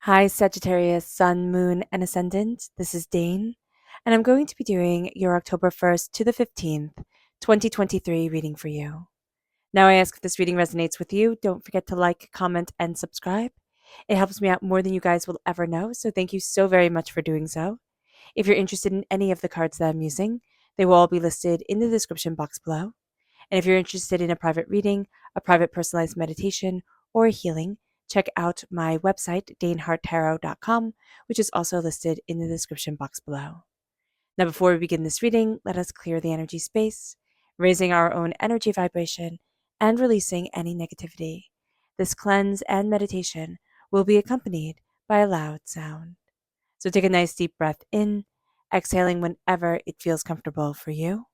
Hi, Sagittarius, Sun, Moon, and Ascendant. This is Dane, and I'm going to be doing your October 1st to the 15th, 2023 reading for you. Now, I ask if this reading resonates with you. Don't forget to like, comment, and subscribe. It helps me out more than you guys will ever know, so thank you so very much for doing so. If you're interested in any of the cards that I'm using, they will all be listed in the description box below. And if you're interested in a private reading, a private personalized meditation, or a healing, check out my website, daneharttarot.com, which is also listed in the description box below. Now, before we begin this reading, let us clear the energy space, raising our own energy vibration and releasing any negativity. This cleanse and meditation will be accompanied by a loud sound. So take a nice deep breath in, exhaling whenever it feels comfortable for you.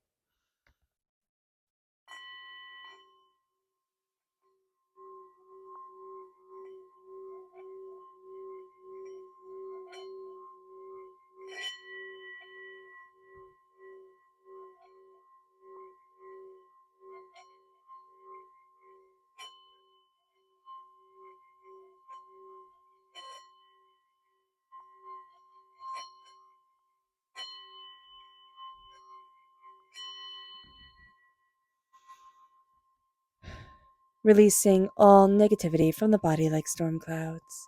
Releasing all negativity from the body like storm clouds,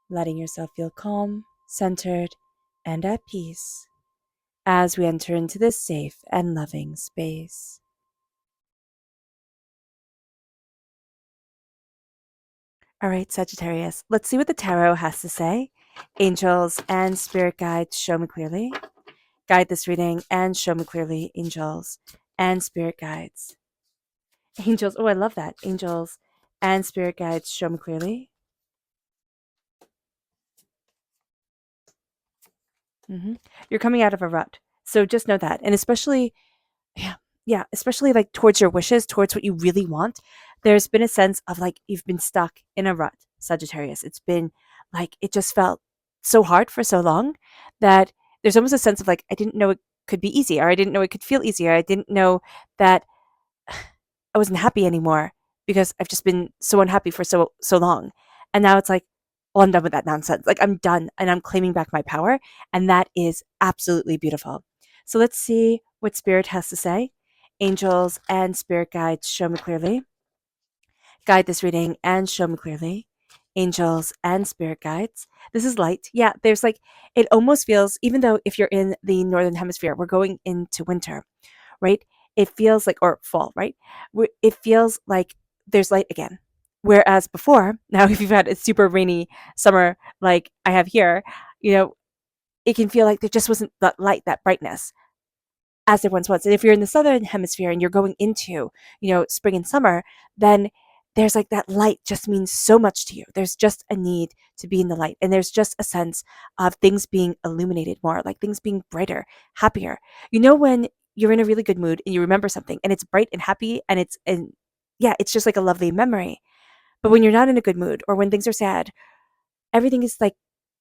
letting yourself feel calm, centered, and at peace as we enter into this safe and loving space. All right, Sagittarius, let's see what the tarot has to say. Angels and spirit guides, show me clearly. Guide this reading and show me clearly, angels and spirit guides. Angels, oh, I love that. Angels and spirit guides, show me clearly. You're coming out of a rut. So just know that. And especially, especially like towards your wishes, towards what you really want, there's been a sense of like you've been stuck in a rut, Sagittarius. It's been like it just felt so hard for so long that there's almost a sense of like I didn't know it could be easy, or I didn't know it could feel easier. I didn't know that I wasn't happy anymore because I've just been so unhappy for so long. And now it's like, well, I'm done with that nonsense. Like I'm done and I'm claiming back my power. And that is absolutely beautiful. So let's see what spirit has to say. Angels and spirit guides, show me clearly. Guide this reading and show me clearly. Angels and spirit guides. This is light. Yeah, there's like, it almost feels, even though if you're in the northern hemisphere, we're going into winter, right? It feels like, or fall, right? It feels like there's light again. Whereas before, now if you've had a super rainy summer like I have here, it can feel like there just wasn't that light, that brightness as there once was. And if you're in the southern hemisphere and you're going into, spring and summer, then there's like that light just means so much to you. There's just a need to be in the light. And there's just a sense of things being illuminated more, like things being brighter, happier. When you're in a really good mood and you remember something and it's bright and happy it's just like a lovely memory. But when you're not in a good mood or when things are sad, everything is like,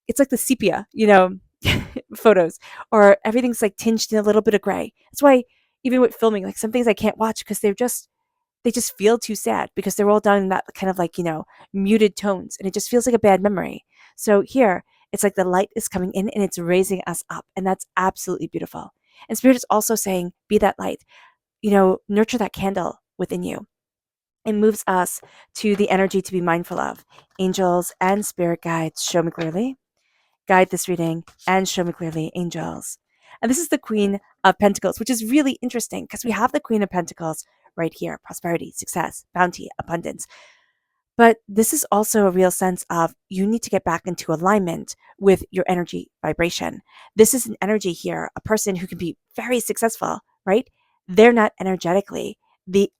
it's like the sepia, photos, or everything's like tinged in a little bit of gray. That's why even with filming, like some things I can't watch because they just feel too sad because they're all done in that kind of like, muted tones, and it just feels like a bad memory. So here, it's like the light is coming in and it's raising us up, and that's absolutely beautiful. And Spirit is also saying, be that light, nurture that candle within you. It moves us to the energy to be mindful of. Angels and spirit guides, show me clearly. Guide this reading and show me clearly, angels. And this is the Queen of Pentacles, which is really interesting because we have the Queen of Pentacles right here: prosperity, success, bounty, abundance. But this is also a real sense of you need to get back into alignment with your energy vibration. This is an energy here, a person who can be very successful, right? They're not energetically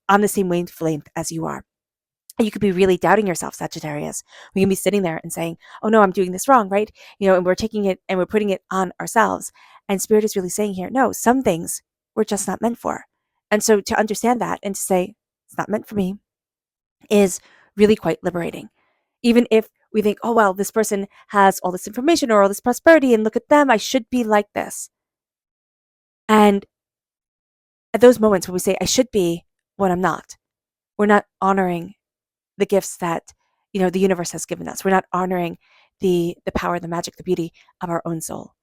on the same wavelength as you are. You could be really doubting yourself, Sagittarius. We can be sitting there and saying, oh no, I'm doing this wrong, right? And we're taking it and we're putting it on ourselves. And Spirit is really saying here, no, some things we're just not meant for. And so to understand that and to say, it's not meant for me, is really quite liberating. Even if we think, oh, well, this person has all this information or all this prosperity and look at them, I should be like this. And at those moments when we say, I should be what I'm not, we're not honoring the gifts that the universe has given us. We're not honoring the power, the magic, the beauty of our own soul.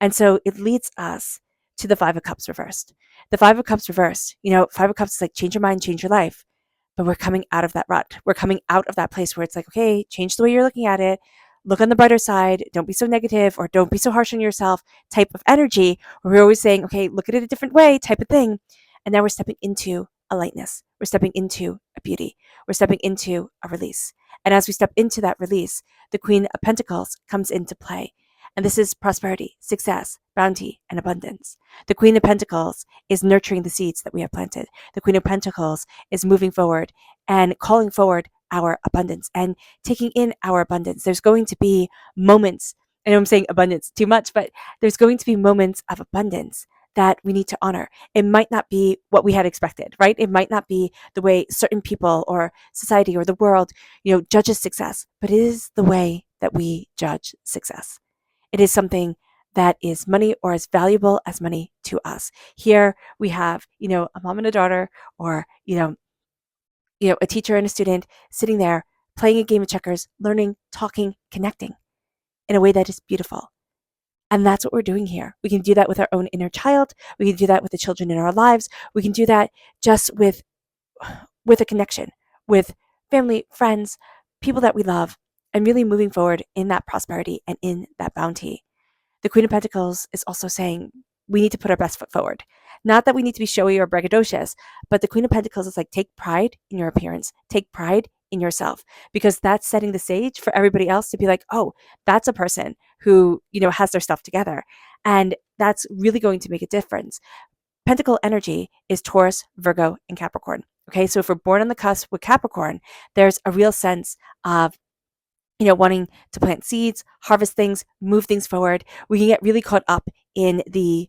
And so it leads us to the Five of Cups reversed. The Five of Cups reversed, Five of Cups is like change your mind, change your life. But we're coming out of that rut. We're coming out of that place where it's like, okay, change the way you're looking at it. Look on the brighter side. Don't be so negative or don't be so harsh on yourself type of energy. Where we're always saying, okay, look at it a different way type of thing. And now we're stepping into a lightness. We're stepping into a beauty. We're stepping into a release. And as we step into that release, the Queen of Pentacles comes into play. And this is prosperity, success, bounty, and abundance. The Queen of Pentacles is nurturing the seeds that we have planted. The Queen of Pentacles is moving forward and calling forward our abundance and taking in our abundance. There's going to be moments, I know I'm saying abundance too much, but there's going to be moments of abundance that we need to honor. It might not be what we had expected, right? It might not be the way certain people or society or the world, judges success, but it is the way that we judge success. It is something that is money or as valuable as money to us. Here we have, a mom and a daughter or, a teacher and a student sitting there playing a game of checkers, learning, talking, connecting in a way that is beautiful. And that's what we're doing here. We can do that with our own inner child. We can do that with the children in our lives. We can do that just with a connection with family, friends, people that we love, and really moving forward in that prosperity and in that bounty. The Queen of Pentacles is also saying we need to put our best foot forward. Not that we need to be showy or braggadocious, but the Queen of Pentacles is like, take pride in your appearance, take pride in yourself, because that's setting the stage for everybody else to be like, oh, that's a person who, has their stuff together. And that's really going to make a difference. Pentacle energy is Taurus, Virgo, and Capricorn. Okay, so if we're born on the cusp with Capricorn, there's a real sense of wanting to plant seeds, harvest things, move things forward. We can get really caught up in the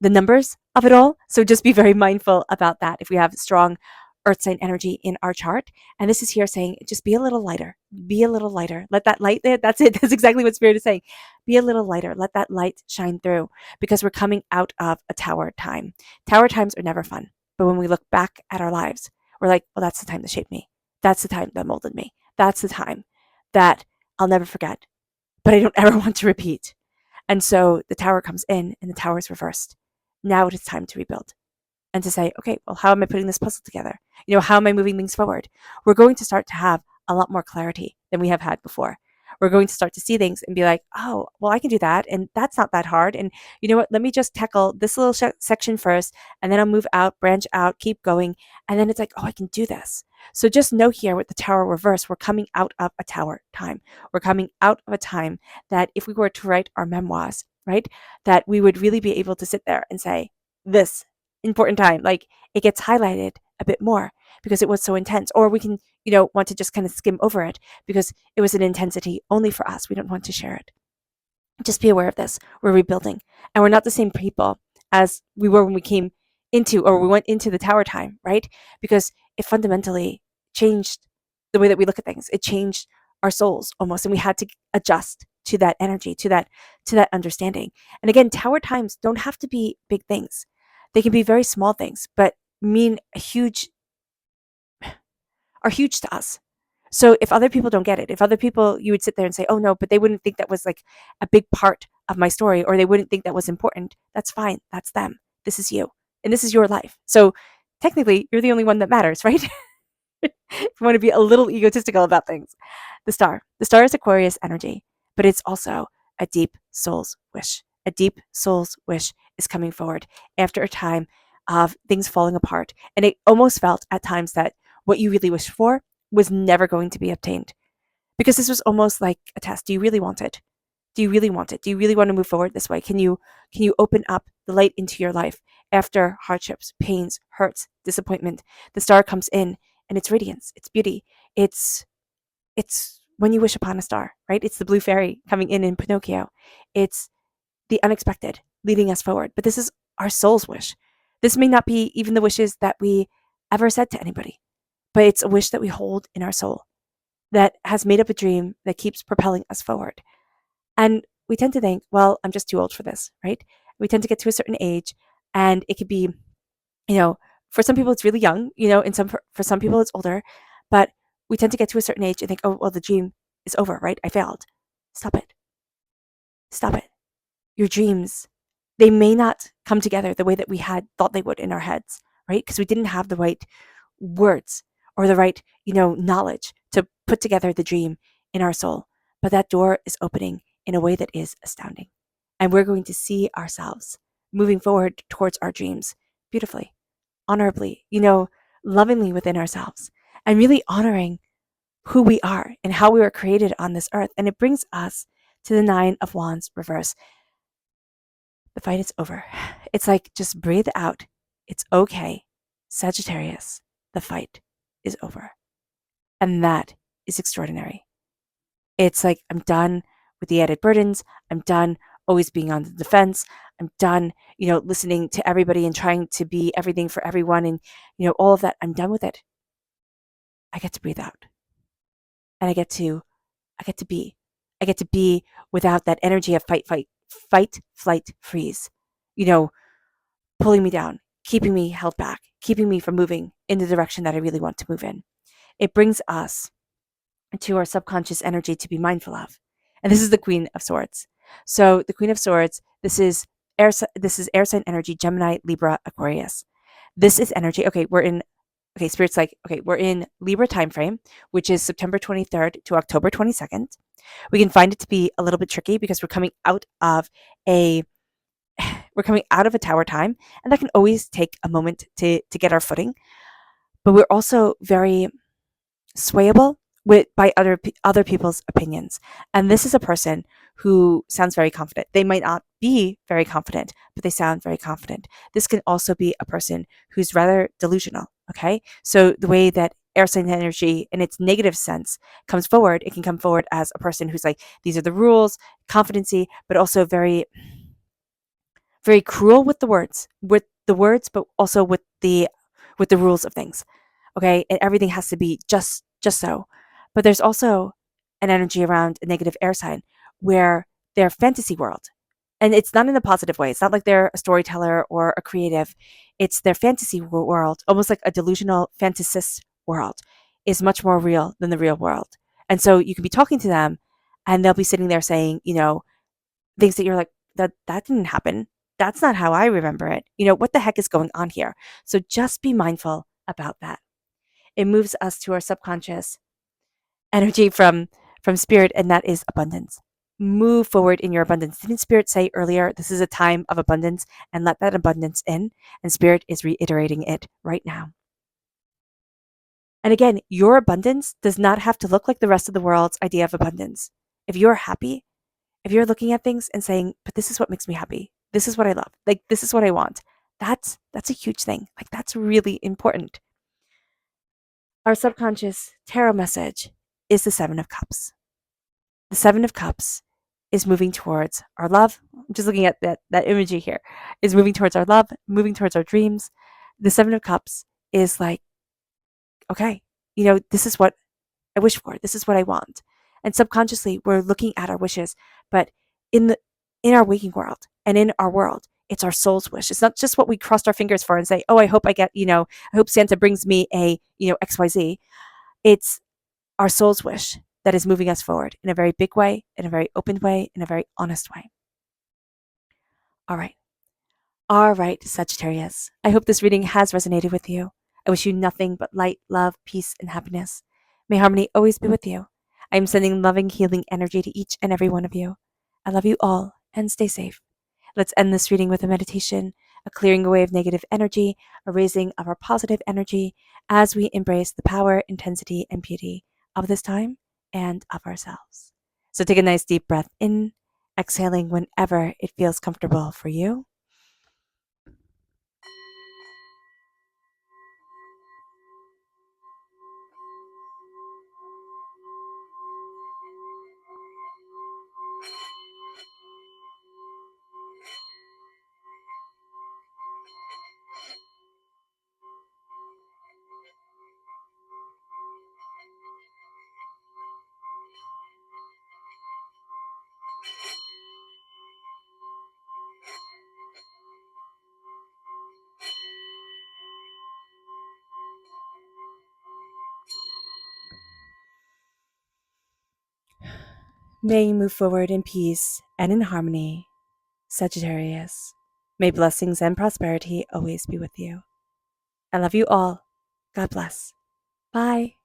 numbers of it all. So just be very mindful about that if we have strong earth sign energy in our chart. And this is here saying, just be a little lighter. Be a little lighter. Let that light there. That's it. That's exactly what Spirit is saying. Be a little lighter. Let that light shine through, because we're coming out of a tower time. Tower times are never fun. But when we look back at our lives, we're like, well, that's the time that shaped me. That's the time that molded me. That's the time that I'll never forget, but I don't ever want to repeat. And so the tower comes in and the tower is reversed. Now it is time to rebuild and to say, okay, well, how am I putting this puzzle together? How am I moving things forward? We're going to start to have a lot more clarity than we have had before. We're going to start to see things and be like, oh, well, I can do that. And that's not that hard. And you know what? Let me just tackle this little section first. And then I'll move out, branch out, keep going. And then it's like, oh, I can do this. So just know here with the tower reverse, we're coming out of a tower time. We're coming out of a time that if we were to write our memoirs, right, that we would really be able to sit there and say, this important time, like it gets highlighted a bit more because it was so intense. Or we can, want to just kind of skim over it because it was an intensity only for us. We don't want to share it. Just be aware of this. We're rebuilding, and we're not the same people as we were when we came into, or we went into the tower time, right? Because it fundamentally changed the way that we look at things. It changed our souls almost, and we had to adjust to that energy, to that understanding. And again, tower times don't have to be big things. They can be very small things, but mean are huge to us. So if other people don't get it, if other people, you would sit there and say, oh no, but they wouldn't think that was like a big part of my story, or they wouldn't think that was important. That's fine. That's them. This is you. And this is your life. So technically, you're the only one that matters, right? If you want to be a little egotistical about things. The star is Aquarius energy, but it's also a deep soul's wish. A deep soul's wish is coming forward after a time of things falling apart. And it almost felt at times that what you really wished for was never going to be obtained, because this was almost like a test. Do you really want it? Do you really want it? Do you really want to move forward this way? Can you open up the light into your life after hardships, pains, hurts, disappointment? The star comes in and it's radiance, it's beauty. It's when you wish upon a star, right? It's the blue fairy coming in Pinocchio. It's the unexpected leading us forward. But this is our soul's wish. This may not be even the wishes that we ever said to anybody, but it's a wish that we hold in our soul that has made up a dream that keeps propelling us forward. And we tend to think, well, I'm just too old for this, right? We tend to get to a certain age, and it could be, for some people it's really young, and for some people it's older, but we tend to get to a certain age and think, oh, well, the dream is over, right? I failed. Stop it. Stop it. Your dreams, they may not come together the way that we had thought they would in our heads, right? Because we didn't have the right words or the right, knowledge to put together the dream in our soul. But that door is opening in a way that is astounding. And we're going to see ourselves moving forward towards our dreams beautifully, honorably, lovingly within ourselves, and really honoring who we are and how we were created on this earth. And it brings us to the Nine of Wands reverse. The fight is over. It's like, just breathe out. It's okay. Sagittarius, the fight is over. And that is extraordinary. It's like, I'm done with the added burdens. I'm done always being on the defense. I'm done, listening to everybody and trying to be everything for everyone and, all of that. I'm done with it. I get to breathe out. And I get to be. I get to be without that energy of fight, flight, freeze. Pulling me down, keeping me held back, keeping me from moving in the direction that I really want to move in. It brings us to our subconscious energy to be mindful of. And this is the Queen of Swords. So the Queen of Swords, this is air sign energy, Gemini, Libra, Aquarius. This is energy. Spirit's like, we're in Libra time frame, which is September 23rd to October 22nd. We can find it to be a little bit tricky because we're coming out of a tower time, and that can always take a moment to get our footing. But we're also very swayable by other people's opinions. And this is a person who sounds very confident. They might not be very confident, but they sound very confident. This can also be a person who's rather delusional. Okay, so the way that air sign energy in its negative sense comes forward, it can come forward as a person who's like, these are the rules, confidency, but also very very cruel with the words, but also with the rules of things. Okay, and everything has to be just so. But there's also an energy around a negative air sign where their fantasy world, and it's not in a positive way. It's not like they're a storyteller or a creative. It's their fantasy world, almost like a delusional fantasist world, is much more real than the real world. And so you can be talking to them, and they'll be sitting there saying, things that you're like, that didn't happen. That's not how I remember it. What the heck is going on here? So just be mindful about that. It moves us to our subconscious energy from spirit, and that is abundance. Move forward in your abundance. Didn't spirit say earlier, this is a time of abundance, and let that abundance in? And spirit is reiterating it right now. And again, your abundance does not have to look like the rest of the world's idea of abundance. If you're happy, if you're looking at things and saying, but this is what makes me happy, this is what I love, like this is what I want, that's a huge thing. Like, that's really important. Our subconscious tarot message is the Seven of Cups. The Seven of Cups is moving towards our love. I'm just looking at that imagery here. Is moving towards our love, moving towards our dreams. The Seven of Cups is like, okay, this is what I wish for. This is what I want. And subconsciously, we're looking at our wishes, but in our waking world and in our world, it's our soul's wish. It's not just what we crossed our fingers for and say, oh, I hope I get, I hope Santa brings me a, XYZ. It's our soul's wish that is moving us forward in a very big way, in a very open way, in a very honest way. All right. All right, Sagittarius. I hope this reading has resonated with you. I wish you nothing but light, love, peace, and happiness. May harmony always be with you. I am sending loving, healing energy to each and every one of you. I love you all, and stay safe. Let's end this reading with a meditation, a clearing away of negative energy, a raising of our positive energy as we embrace the power, intensity, and beauty of this time and of ourselves. So take a nice deep breath in, exhaling whenever it feels comfortable for you. May you move forward in peace and in harmony, Sagittarius. May blessings and prosperity always be with you. I love you all. God bless. Bye.